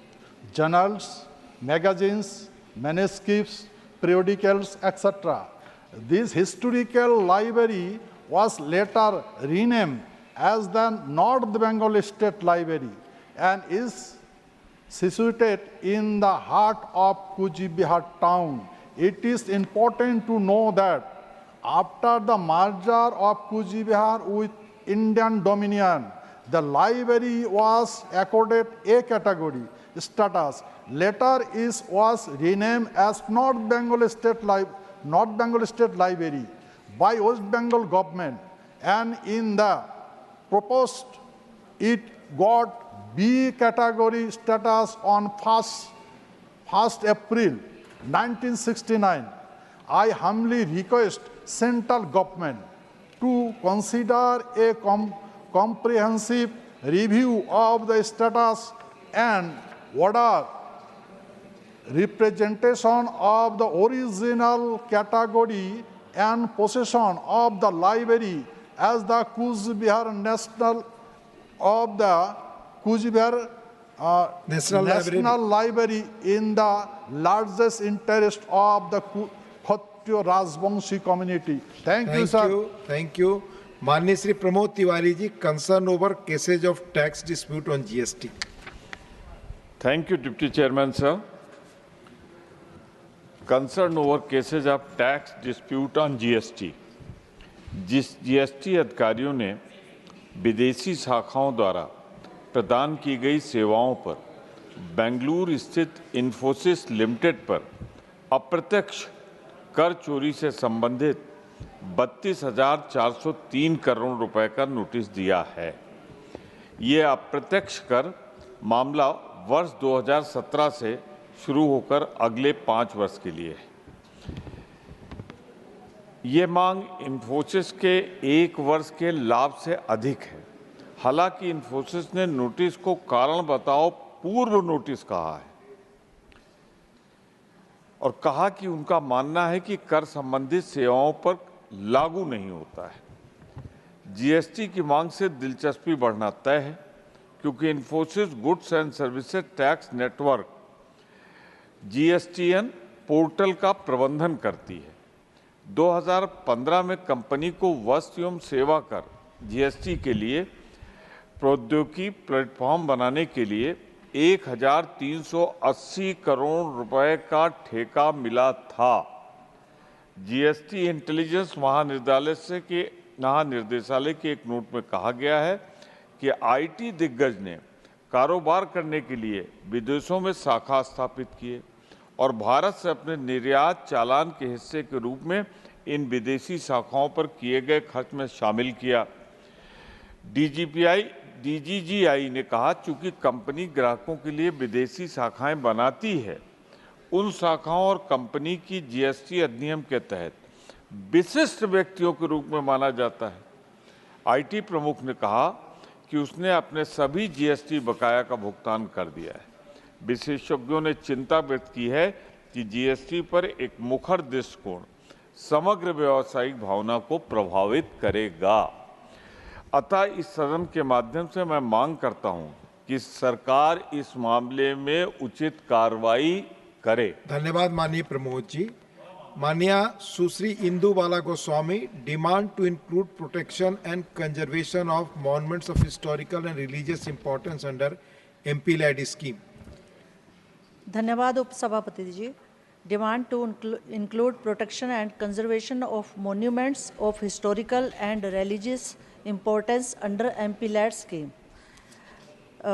journals, magazines, manuscripts, periodicals, etc. This historical library was later renamed as the North Bengal State Library and is situated in the heart of Cooch Behar town. It is important to know that after the merger of Cooch Behar with Indian Dominion, the library was accorded A category status. Later was renamed as North Bengal State Library by West Bengal government, and in the proposed it got B category status on 1st April 1969. I humbly request central government to consider a comprehensive review of the status and order representation of the original category and possession of the library as the Coos Behar National Library in the largest interest of the Khatriya Rajbangshi community. Thank you, sir. Thank you. माननीय Shri Pramod Tiwari ji, concern over cases of tax dispute on GST. Thank you, Deputy Chairman, sir. Concern over cases of tax dispute on GST. जिस GST अधिकारियों ने विदेशी शाखाओं द्वारा प्रदान की गई सेवाओं पर बेंगलुरु स्थित इन्फोसिस लिमिटेड पर अप्रत्यक्ष कर चोरी से संबंधित 32,403 करोड़ रुपए का नोटिस दिया है। ये अप्रत्यक्ष कर मामला वर्ष 2017 से शुरू होकर अगले 5 वर्ष के लिए है। ये मांग इन्फोसिस के 1 वर्ष के लाभ से अधिक है। हालांकि इन्फोसिस ने नोटिस को कारण बताओ पूर्व नोटिस कहा है और कहा कि उनका मानना है कि कर संबंधित सेवाओं पर लागू नहीं होता है। जीएसटी की मांग से दिलचस्पी बढ़ना तय है क्योंकि Infosys goods and services tax network GSTN portal का प्रबंधन करती है। 2015 में कंपनी को वस्तु एवं सेवा कर जीएसटी के लिए प्रौद्योगिकी प्लेटफॉर्म बनाने के लिए 1,380 करोड़ रुपए का ठेका मिला था। जीएसटी इंटेलिजेंस महानिर्देशालय के एक नोट में कहा गया है कि आईटी दिग्गज ने कारोबार करने के लिए विदेशों में शाखा स्थापित किए और भारत से अपने निर्यात चालान के हिस्से के रूप में इन विदेशी शाखाओं पर किए गए खर्च में शामिल किया। डीजीजीआई ने कहा चूंकि कंपनी ग्राहकों के लिए विदेशी शाखाएं बनाती है, उन शाखाओं और कंपनी की जीएसटी अधिनियम के तहत विशिष्ट व्यक्तियों के रूप में माना जाता है। आईटी प्रमुख ने कहा कि उसने अपने सभी जीएसटी बकाया का भुगतान कर दिया है। विशेषज्ञों ने चिंता व्यक्त की है कि जीएसटी पर एक मुखर दृष्टिकोण समग्र व्यावसायिक भावना को प्रभावित करेगा। अतः इस सदन के माध्यम से मैं मांग करता हूं कि सरकार इस मामले में उचित कार्रवाई करे। धन्यवाद माननीय प्रमोद जी। माननीय Sushri Indu Bala Goswami, demand to include protection and conservation of monuments of historical and religious importance under MP LAD scheme. धन्यवाद उपसभापति जी। Demand to include protection and conservation of monuments of historical and religious importance under MP LAD scheme.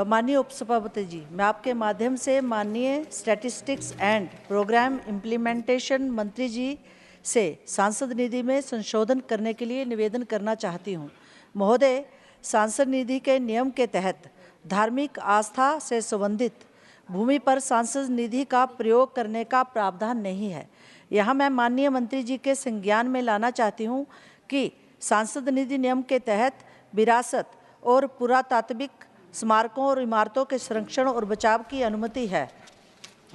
माननीय उपसभापति जी, मैं आपके माध्यम से माननीय स्टैटिस्टिक्स एंड प्रोग्राम इम्प्लीमेंटेशन मंत्री जी से सांसद निधि में संशोधन करने के लिए निवेदन करना चाहती हूँ। महोदय, सांसद निधि के नियम के तहत धार्मिक आस्था से संबंधित भूमि पर सांसद निधि का प्रयोग करने का प्रावधान नहीं है। यहाँ मैं माननीय मंत्री जी के संज्ञान में लाना चाहती हूँ कि सांसद निधि नियम के तहत विरासत और पुरातात्विक स्मारकों और इमारतों के संरक्षण और बचाव की अनुमति है।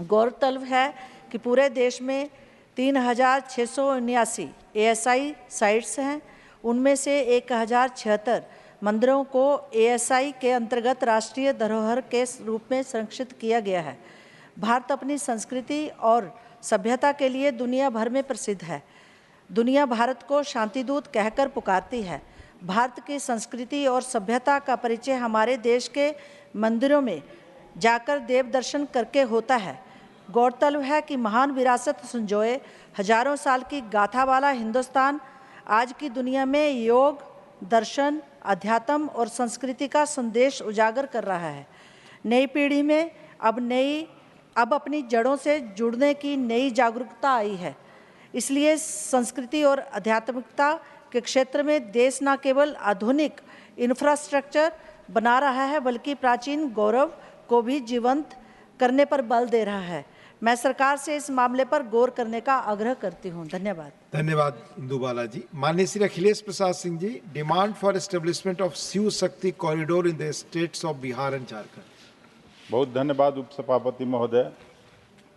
गौरतलब है कि पूरे देश में 3,679 एएसआई साइट्स हैं। उनमें से 1,076 मंदिरों को एएसआई के अंतर्गत राष्ट्रीय धरोहर के रूप में संरक्षित किया गया है। भारत अपनी संस्कृति और सभ्यता के लिए दुनिया भर में प्रसिद्ध है। दुनिया भारत को शांतिदूत कहकर पुकारती है। भारत की संस्कृति और सभ्यता का परिचय हमारे देश के मंदिरों में जाकर देव दर्शन करके होता है। गौरतलब है कि महान विरासत संजोए हजारों साल की गाथा वाला हिंदुस्तान आज की दुनिया में योग, दर्शन, अध्यात्म और संस्कृति का संदेश उजागर कर रहा है। नई पीढ़ी में अब अपनी जड़ों से जुड़ने की नई जागरूकता आई है। इसलिए संस्कृति और आध्यात्मिकता के क्षेत्र में देश न केवल आधुनिक इंफ्रास्ट्रक्चर बना रहा है बल्कि प्राचीन गौरव को भी जीवंत करने पर बल दे रहा है। मैं सरकार से इस मामले पर गौर करने का आग्रह करती हूं। धन्यवाद। धन्यवाद इंदुबाला जी। माननीय Shri Akhilesh Prasad Singh ji, demand for establishment of Shiv Shakti corridor in the states of Bihar and Jharkhand. बहुत धन्यवाद उपसभापति महोदय।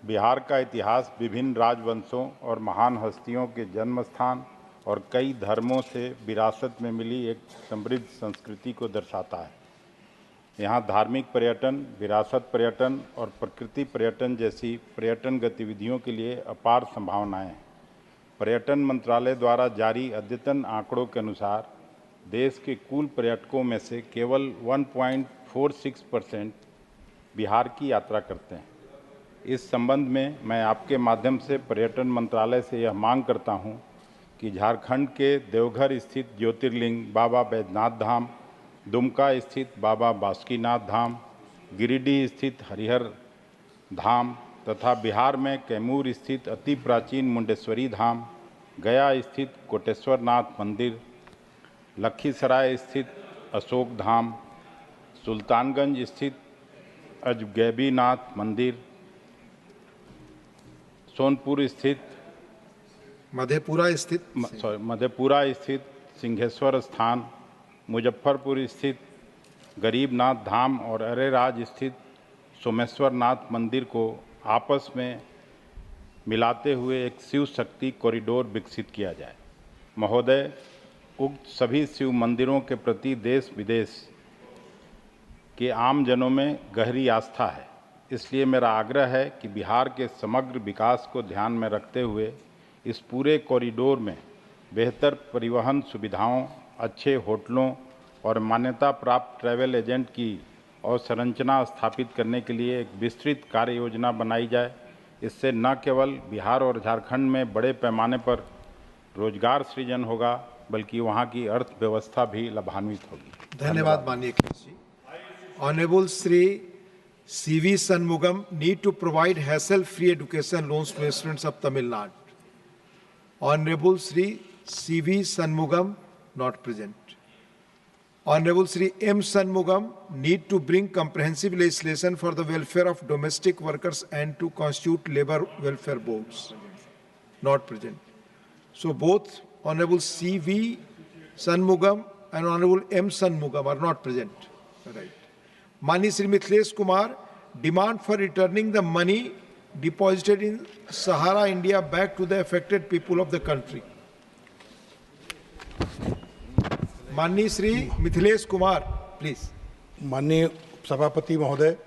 बिहार का इतिहास विभिन्न राजवंशों और महान हस्तियों के जन्म स्थान और कई धर्मों से विरासत में मिली एक समृद्ध संस्कृति को दर्शाता है। यहाँ धार्मिक पर्यटन, विरासत पर्यटन और प्रकृति पर्यटन जैसी पर्यटन गतिविधियों के लिए अपार संभावनाएं हैं। पर्यटन मंत्रालय द्वारा जारी अद्यतन आंकड़ों के अनुसार देश के कुल पर्यटकों में से केवल 1.46% बिहार की यात्रा करते हैं। इस संबंध में मैं आपके माध्यम से पर्यटन मंत्रालय से यह मांग करता हूं कि झारखंड के देवघर स्थित ज्योतिर्लिंग बाबा बैद्यनाथ धाम, दुमका स्थित बाबा बासुकीनाथ धाम, गिरिडीह स्थित हरिहर धाम तथा बिहार में कैमूर स्थित अति प्राचीन मुंडेश्वरी धाम, गया स्थित कोटेश्वर नाथ मंदिर, लखीसराय स्थित अशोक धाम, सुल्तानगंज स्थित अजगैबीनाथ मंदिर, सोनपुर स्थित मधेपुरा स्थित सिंहेश्वर स्थान, मुजफ्फरपुर स्थित गरीबनाथ धाम और अरेराज स्थित सोमेश्वर नाथ मंदिर को आपस में मिलाते हुए एक शिव शक्ति कॉरिडोर विकसित किया जाए। महोदय, उक्त सभी शिव मंदिरों के प्रति देश विदेश के आम जनों में गहरी आस्था है। इसलिए मेरा आग्रह है कि बिहार के समग्र विकास को ध्यान में रखते हुए इस पूरे कॉरिडोर में बेहतर परिवहन सुविधाओं, अच्छे होटलों और मान्यता प्राप्त ट्रैवल एजेंट की अवसंरचना स्थापित करने के लिए एक विस्तृत कार्य योजना बनाई जाए। इससे न केवल बिहार और झारखंड में बड़े पैमाने पर रोजगार सृजन होगा बल्कि वहां की अर्थव्यवस्था भी लाभान्वित होगी। धन्यवाद माननीय Akhilesh ji. Honourable Shri CV Shanmugam need to provide hassle-free education loans to students of Tamil Nadu. Honorable Shri CV Shanmugam not present. Honorable Shri M Shanmugam need to bring comprehensive legislation for the welfare of domestic workers and to constitute labor welfare boards. Not present. So both Honorable CV Shanmugam and Honorable M Shanmugam are not present. Right. Mani Shri Mithilesh Kumar, demand for returning the money deposited in Sahara India back to the affected people of the country. Mani Shri Mithilesh Kumar, please. माननीय सभापति महोदय,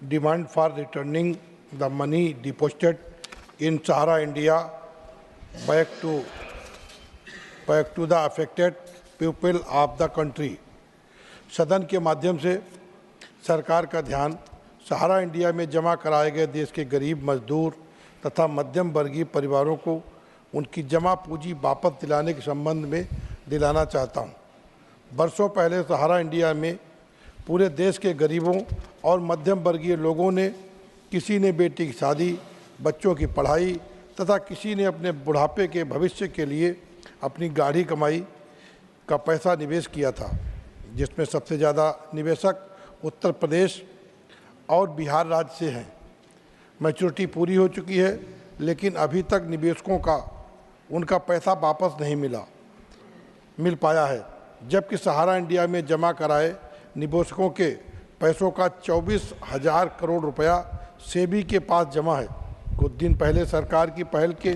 demand for returning the money deposited in Sahara India back to the affected people of the country. सदन के माध्यम से सरकार का ध्यान सहारा इंडिया में जमा कराए गए देश के गरीब मजदूर तथा मध्यम वर्गीय परिवारों को उनकी जमा पूंजी वापस दिलाने के संबंध में दिलाना चाहता हूं। वर्षों पहले सहारा इंडिया में पूरे देश के गरीबों और मध्यम वर्गीय लोगों ने, किसी ने बेटी की शादी, बच्चों की पढ़ाई तथा किसी ने अपने बुढ़ापे के भविष्य के लिए अपनी गाढ़ी कमाई का पैसा निवेश किया था, जिसमें सबसे ज़्यादा निवेशक उत्तर प्रदेश और बिहार राज्य से हैं। मैच्योरिटी पूरी हो चुकी है, लेकिन अभी तक निवेशकों का उनका पैसा वापस नहीं मिल पाया है, जबकि सहारा इंडिया में जमा कराए निवेशकों के पैसों का 24,000 करोड़ रुपया सेबी के पास जमा है। कुछ दिन पहले सरकार की पहल के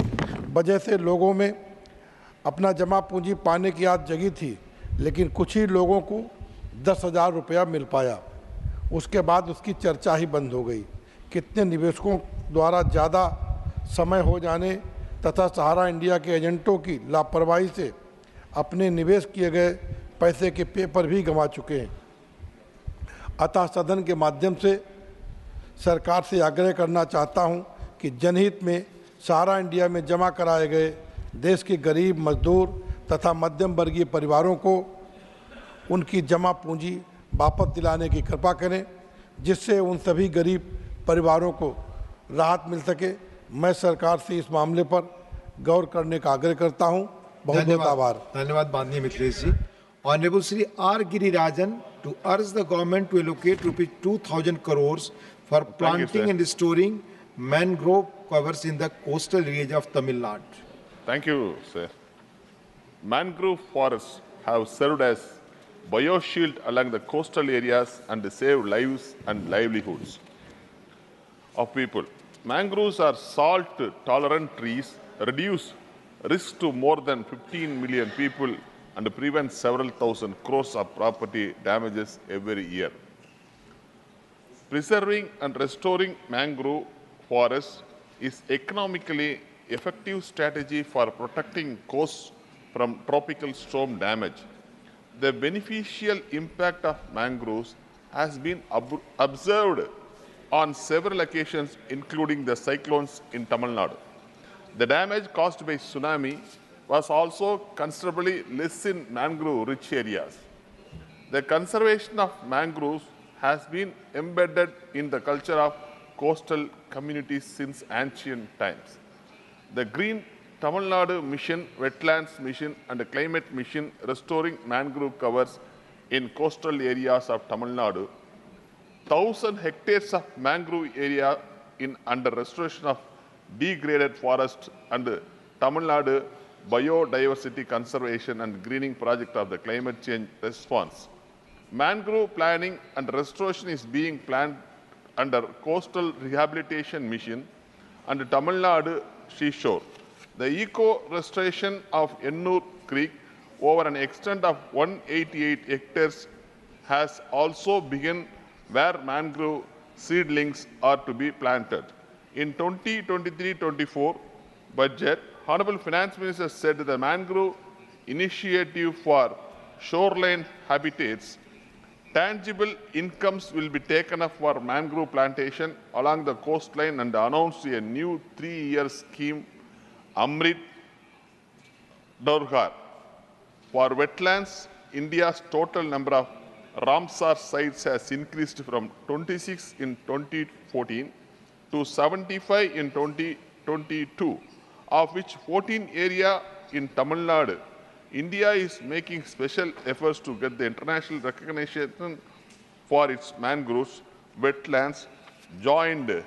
वजह से लोगों में अपना जमा पूंजी पाने की आदत जगी थी, लेकिन कुछ ही लोगों को 10,000 रुपया मिल पाया। उसके बाद उसकी चर्चा ही बंद हो गई। कितने निवेशकों द्वारा ज़्यादा समय हो जाने तथा सहारा इंडिया के एजेंटों की लापरवाही से अपने निवेश किए गए पैसे के पेपर भी गंवा चुके हैं। अतः सदन के माध्यम से सरकार से आग्रह करना चाहता हूं कि जनहित में सहारा इंडिया में जमा कराए गए देश के गरीब मजदूर तथा मध्यम वर्गीय परिवारों को उनकी जमा पूंजी वापस दिलाने की कृपा करें। जिससे उन सभी गरीब परिवारों को राहत मिल सके। मैं सरकार से इस मामले पर गौर करने का आग्रह करता हूं। बहुत बहुत आभार। धन्यवाद माननीय Mithilesh ji. Honourable Shri R Girirajan to urge the government to allocate ₹2000 crores for planting and restoring mangrove covers in the coastal areas of Tamil Nadu. Thank you, sir. Mangrove forests have served as bioshield along the coastal areas and saved lives and livelihoods of people. Mangroves are salt-tolerant trees, reduce risk to more than 15 million people and prevent several thousand crores of property damages every year. Preserving and restoring mangrove forests is economically effective strategy for protecting coasts from tropical storm damage. The beneficial impact of mangroves has been observed on several occasions, including the cyclones in Tamil Nadu. The damage caused by tsunami was also considerably less in mangrove-rich areas. The conservation of mangroves has been embedded in the culture of coastal communities since ancient times. The Green Tamil Nadu Mission, Wetlands Mission and the Climate Mission restoring mangrove covers in coastal areas of Tamil Nadu, 1,000 hectares of mangrove area under restoration of degraded forest and Tamil Nadu Biodiversity Conservation and Greening Project of the Climate Change Response. Mangrove planning and restoration is being planned under Coastal Rehabilitation Mission and Tamil Nadu Seashore. The eco-restoration of Ennur Creek over an extent of 188 hectares has also begun, where mangrove seedlings are to be planted. In 2023-24 budget, Honorable Finance Minister said the mangrove initiative for shoreline habitats, tangible incomes will be taken up for mangrove plantation along the coastline and announced a new 3-year scheme, Amrit Dorghar. For wetlands, India's total number of Ramsar sites has increased from 26 in 2014 to 75 in 2022, of which 14 area in Tamil Nadu. India is making special efforts to get the international recognition for its mangroves, wetlands, joined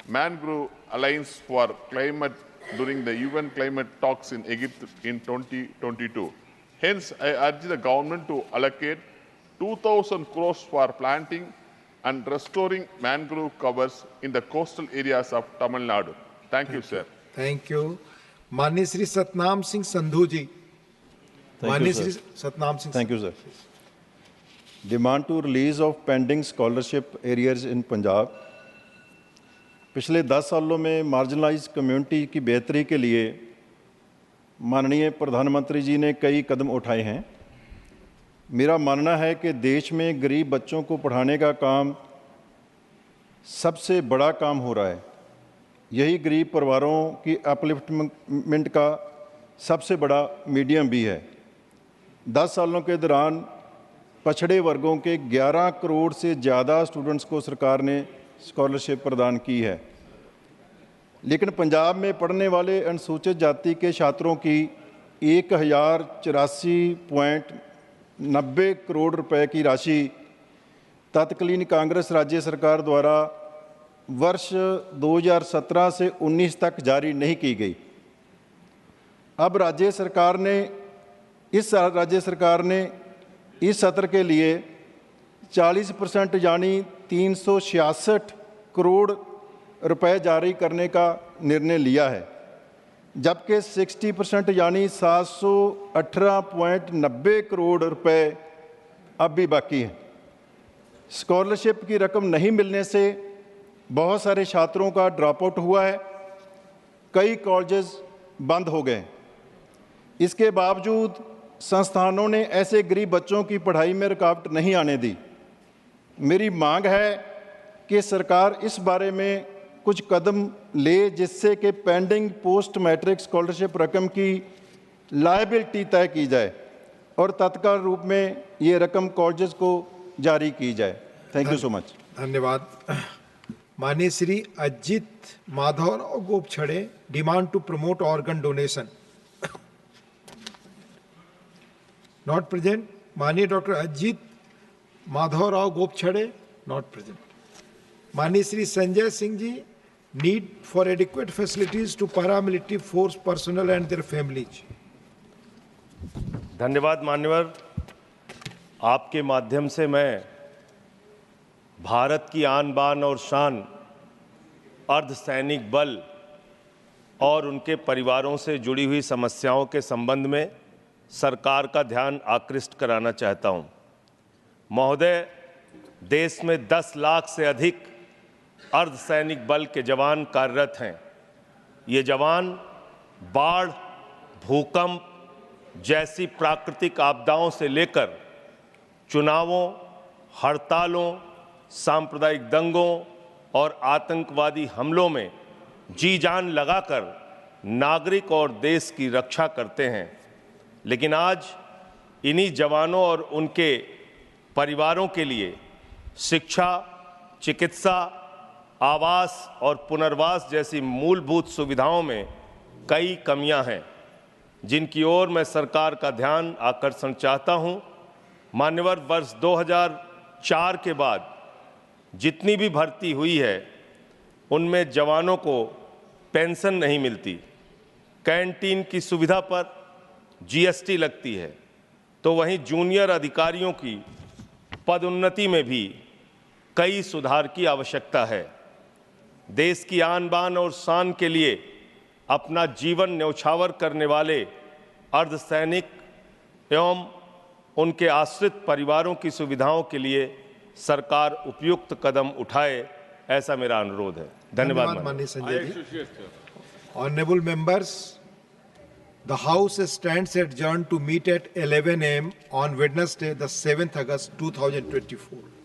Mangrove Alliance for Climate during the UN climate talks in Egypt in 2022. Hence, I urge the government to allocate 2,000 crores for planting and restoring mangrove covers in the coastal areas of Tamil Nadu. Thank you, sir. Thank you. माननीय श्री सतनाम सिंह संधू जी। माननीय Shri Satnam Singh. Thank you, sir. Demand to release of pending scholarship areas in Punjab. पिछले 10 सालों में marginalise community की बेहतरी के लिए माननीय प्रधानमंत्री जी ने कई कदम उठाए हैं। मेरा मानना है कि देश में गरीब बच्चों को पढ़ाने का काम सबसे बड़ा काम हो रहा है। यही गरीब परिवारों की अपलिफ्टमेंट का सबसे बड़ा मीडियम भी है। 10 सालों के दौरान पछड़े वर्गों के 11 करोड़ से ज़्यादा स्टूडेंट्स को सरकार ने स्कॉलरशिप प्रदान की है, लेकिन पंजाब में पढ़ने वाले अनुसूचित जाति के छात्रों की 1084.90 करोड़ रुपए की राशि तत्कालीन कांग्रेस राज्य सरकार द्वारा वर्ष 2017 से 19 तक जारी नहीं की गई। अब राज्य सरकार ने इस सत्र के लिए 40% यानी 366 करोड़ रुपए जारी करने का निर्णय लिया है, जबकि 60% यानी 718.90 करोड़ रुपए अब भी बाकी हैं। स्कॉलरशिप की रकम नहीं मिलने से बहुत सारे छात्रों का ड्रॉप आउट हुआ है, कई कॉलेजेस बंद हो गए। इसके बावजूद संस्थानों ने ऐसे गरीब बच्चों की पढ़ाई में रुकावट नहीं आने दी। मेरी मांग है कि सरकार इस बारे में कुछ कदम ले, जिससे कि पेंडिंग पोस्ट मैट्रिक स्कॉलरशिप रकम की लायबिलिटी तय की जाए और तत्काल रूप में ये रकम कॉलेजेस को जारी की जाए। Thank you so much. धन्यवाद। माननीय Shri Ajit Madhavrao Gopchade, demand to promote organ donation. Not present. माननीय doctor Ajit Madhavrao Gopchade, not present. माननीय Shri Sanjay Singh ji, need for adequate facilities to paramilitary force personnel and their families. धन्यवाद मान्यवर। आपके माध्यम से मैं भारत की आन बान और शान अर्धसैनिक बल और उनके परिवारों से जुड़ी हुई समस्याओं के संबंध में सरकार का ध्यान आकृष्ट कराना चाहता हूं। महोदय, देश में 10 लाख से अधिक अर्धसैनिक बल के जवान कार्यरत हैं। ये जवान बाढ़, भूकंप जैसी प्राकृतिक आपदाओं से लेकर चुनावों, हड़तालों, सांप्रदायिक दंगों और आतंकवादी हमलों में जी जान लगाकर नागरिक और देश की रक्षा करते हैं। लेकिन आज इन्हीं जवानों और उनके परिवारों के लिए शिक्षा, चिकित्सा, आवास और पुनर्वास जैसी मूलभूत सुविधाओं में कई कमियां हैं, जिनकी ओर मैं सरकार का ध्यान आकर्षण चाहता हूं। मान्यवर, वर्ष 2004 के बाद जितनी भी भर्ती हुई है उनमें जवानों को पेंशन नहीं मिलती, कैंटीन की सुविधा पर जीएसटी लगती है, तो वहीं जूनियर अधिकारियों की पदोन्नति में भी कई सुधार की आवश्यकता है। देश की आन बान और शान के लिए अपना जीवन न्यौछावर करने वाले अर्धसैनिक एवं उनके आश्रित परिवारों की सुविधाओं के लिए सरकार उपयुक्त कदम उठाए, ऐसा मेरा अनुरोध है। धन्यवाद माननीय Sanjay ji. Honourable members, the house stands adjourned to meet at 11 AM on Wednesday, the 7th August 2024.